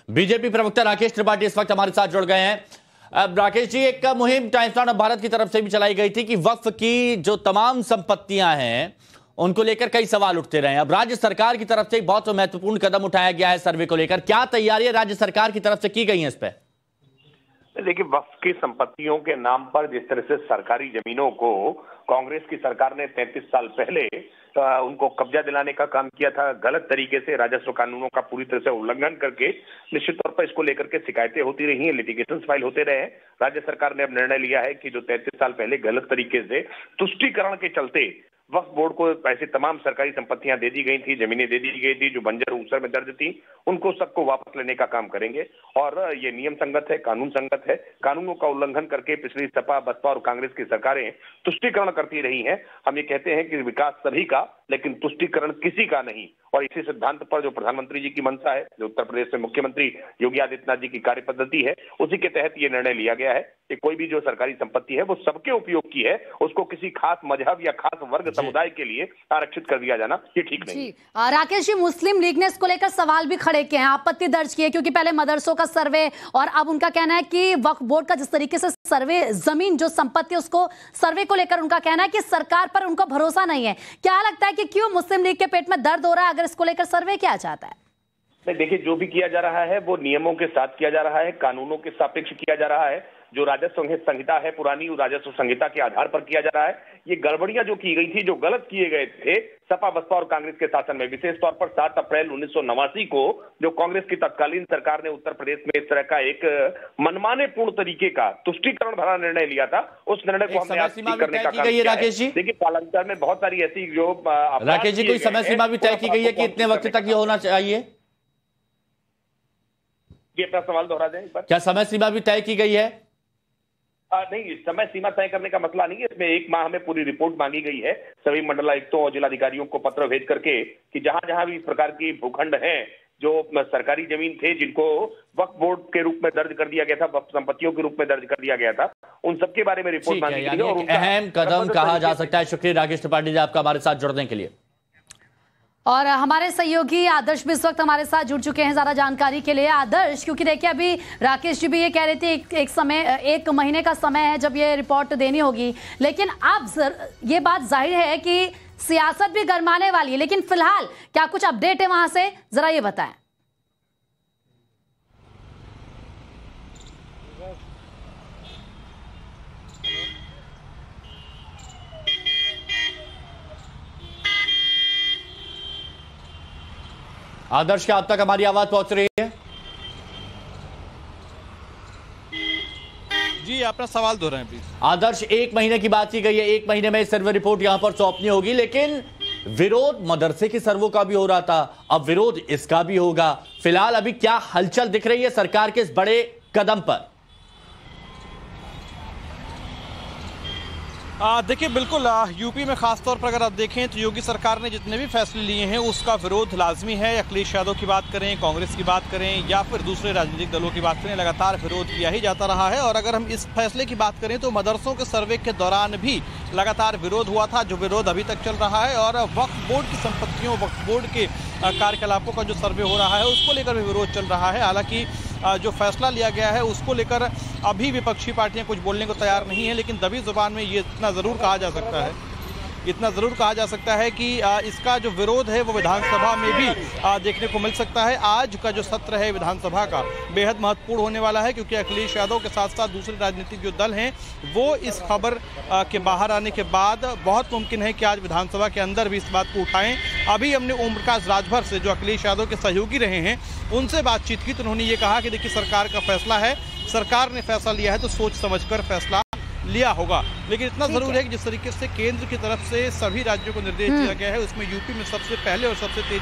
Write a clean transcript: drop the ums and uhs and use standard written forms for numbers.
BJP प्रवक्ता राकेश त्रिपाठी इस वक्त हमारे साथ जुड़ गए हैं। अब राकेश जी, एक मुहिम टाइम्स ऑफ भारत की तरफ से भी चलाई गई थी कि वक्फ की जो तमाम संपत्तियां हैं उनको लेकर कई सवाल उठते रहे। अब राज्य सरकार की तरफ से एक बहुत महत्वपूर्ण कदम उठाया गया है सर्वे को लेकर। क्या तैयारियां राज्य सरकार की तरफ से की गई हैं इस पर? देखिए, वक्फ की संपत्तियों के नाम पर जिस तरह से सरकारी जमीनों को कांग्रेस की सरकार ने 33 साल पहले उनको कब्जा दिलाने का काम किया था, गलत तरीके से राजस्व कानूनों का पूरी तरह से उल्लंघन करके, निश्चित तौर पर इसको लेकर के शिकायतें होती रही हैं, लिटिगेशन फाइल होते रहे हैं। राज्य सरकार ने अब निर्णय लिया है कि जो 33 साल पहले गलत तरीके से तुष्टीकरण के चलते वक्फ बोर्ड को ऐसी तमाम सरकारी संपत्तियां दे दी गई थी, जमीनें दे दी गई थी जो बंजर ऊसर में दर्ज थी, उनको सबको वापस लेने का काम करेंगे। और ये नियम संगत है, कानून संगत है। कानूनों का उल्लंघन करके पिछली सपा, बसपा और कांग्रेस की सरकारें तुष्टीकरण करती रही हैं। हम ये कहते हैं कि विकास सभी का, लेकिन तुष्टीकरण किसी का नहीं। और इसी सिद्धांत पर जो प्रधानमंत्री जी की मंशा है, जो उत्तर प्रदेश में मुख्यमंत्री योगी आदित्यनाथ जी की कार्य पद्धति है, उसी के तहत ये निर्णय लिया गया है कि कोई भी जो सरकारी संपत्ति है वो सबके उपयोग की है, उसको किसी खास मजहब या खास वर्ग समुदाय के लिए आरक्षित कर दिया जाना ये ठीक नहीं। राकेश जी, मुस्लिम लीग ने इसको लेकर सवाल भी खड़े किए हैं, आपत्ति दर्ज की है, क्योंकि पहले मदरसों का सर्वे और अब उनका कहना है कि वक्फ बोर्ड का जिस तरीके से सर्वे, जमीन जो संपत्ति उसको सर्वे को लेकर उनका कहना है कि सरकार पर उनका भरोसा नहीं है। क्या लगता है कि क्यों मुस्लिम लीग के पेट में दर्द हो रहा है अगर इसको लेकर सर्वे किया जाता है? नहीं, देखिए, जो भी किया जा रहा है वो नियमों के साथ किया जा रहा है, कानूनों के सापेक्ष किया जा रहा है। जो राजस्व संहिता है पुरानी, उस राजस्व संहिता के आधार पर किया जा रहा है। ये गड़बड़ियां जो की गई थी, जो गलत किए गए थे सपा, बसपा और कांग्रेस के शासन में, विशेष तौर पर 7 अप्रैल 1989 को जो कांग्रेस की तत्कालीन सरकार ने उत्तर प्रदेश में इस तरह का एक मनमाने पूर्ण तरीके का तुष्टीकरण भरा निर्णय लिया था, उस निर्णय को हमने आज करने का काम किया है। देखिए, कालांतर में बहुत सारी ऐसी जो राकेश जी, कोई समय सीमा भी तय की गई है कि इतने वक्त तक ये होना चाहिए? ये अपना सवाल दोहरा दें। क्या समय सीमा भी तय की गई है? नहीं, समय सीमा तय करने का मसला नहीं है। इसमें 1 माह में पूरी रिपोर्ट मांगी गई है सभी मंडलायुक्तों और जिलाधिकारियों को पत्र भेज करके कि जहां जहां भी इस प्रकार की भूखंड हैं, जो सरकारी जमीन थे जिनको वक्फ बोर्ड के रूप में दर्ज कर दिया गया था, वक्फ संपत्तियों के रूप में दर्ज कर दिया गया था, उन सबके बारे में रिपोर्ट मांगी गई है। और अहम कदम कहा जा सकता है। शुक्रिया राकेश त्रिपाठी जी, आपका हमारे साथ जुड़ने के लिए। और हमारे सहयोगी आदर्श भी इस वक्त हमारे साथ जुड़ चुके हैं ज्यादा जानकारी के लिए। आदर्श, क्योंकि देखिए अभी राकेश जी भी ये कह रहे थे एक महीने का समय है जब ये रिपोर्ट देनी होगी, लेकिन अब ये बात जाहिर है कि सियासत भी गरमाने वाली है, लेकिन फिलहाल क्या कुछ अपडेट है वहां से, जरा ये बताएं। आदर्श, क्या अब तक हमारी आवाज पहुंच रही है? जी, अपना सवाल दोहराएं प्लीज। आदर्श, 1 महीने की बात की गई है, 1 महीने में सर्वे रिपोर्ट यहां पर सौंपनी होगी, लेकिन विरोध मदरसे के सर्वों का भी हो रहा था, अब विरोध इसका भी होगा। फिलहाल अभी क्या हलचल दिख रही है सरकार के इस बड़े कदम पर? देखिए, बिल्कुल यूपी में खासतौर पर अगर आप देखें तो योगी सरकार ने जितने भी फैसले लिए हैं उसका विरोध लाजमी है। अखिलेश यादव की बात करें, कांग्रेस की बात करें या फिर दूसरे राजनीतिक दलों की बात करें, लगातार विरोध किया ही जाता रहा है। और अगर हम इस फैसले की बात करें तो मदरसों के सर्वे के दौरान भी लगातार विरोध हुआ था, जो विरोध अभी तक चल रहा है। और वक्फ बोर्ड की संपत्तियों, वक्फ बोर्ड के कार्यकलापों का जो सर्वे हो रहा है उसको लेकर भी विरोध चल रहा है। हालांकि जो फैसला लिया गया है उसको लेकर अभी विपक्षी पार्टियां कुछ बोलने को तैयार नहीं है, लेकिन दबी जुबान में ये इतना ज़रूर कहा जा सकता है कि इसका जो विरोध है वो विधानसभा में भी देखने को मिल सकता है। आज का जो सत्र है विधानसभा का बेहद महत्वपूर्ण होने वाला है, क्योंकि अखिलेश यादव के साथ साथ दूसरे राजनीतिक जो दल हैं वो इस खबर के बाहर आने के बाद बहुत मुमकिन है कि आज विधानसभा के अंदर भी इस बात को उठाएं। अभी हमने ओम प्रकाश राजभर से, जो अखिलेश यादव के सहयोगी रहे हैं, उनसे बातचीत की तो उन्होंने ये कहा कि देखिए, सरकार का फैसला है, सरकार ने फैसला लिया है तो सोच समझकर फैसला लिया होगा। लेकिन इतना जरूर है कि जिस तरीके से केंद्र की तरफ से सभी राज्यों को निर्देश दिया गया है उसमें यूपी में सबसे पहले और सबसे तेजी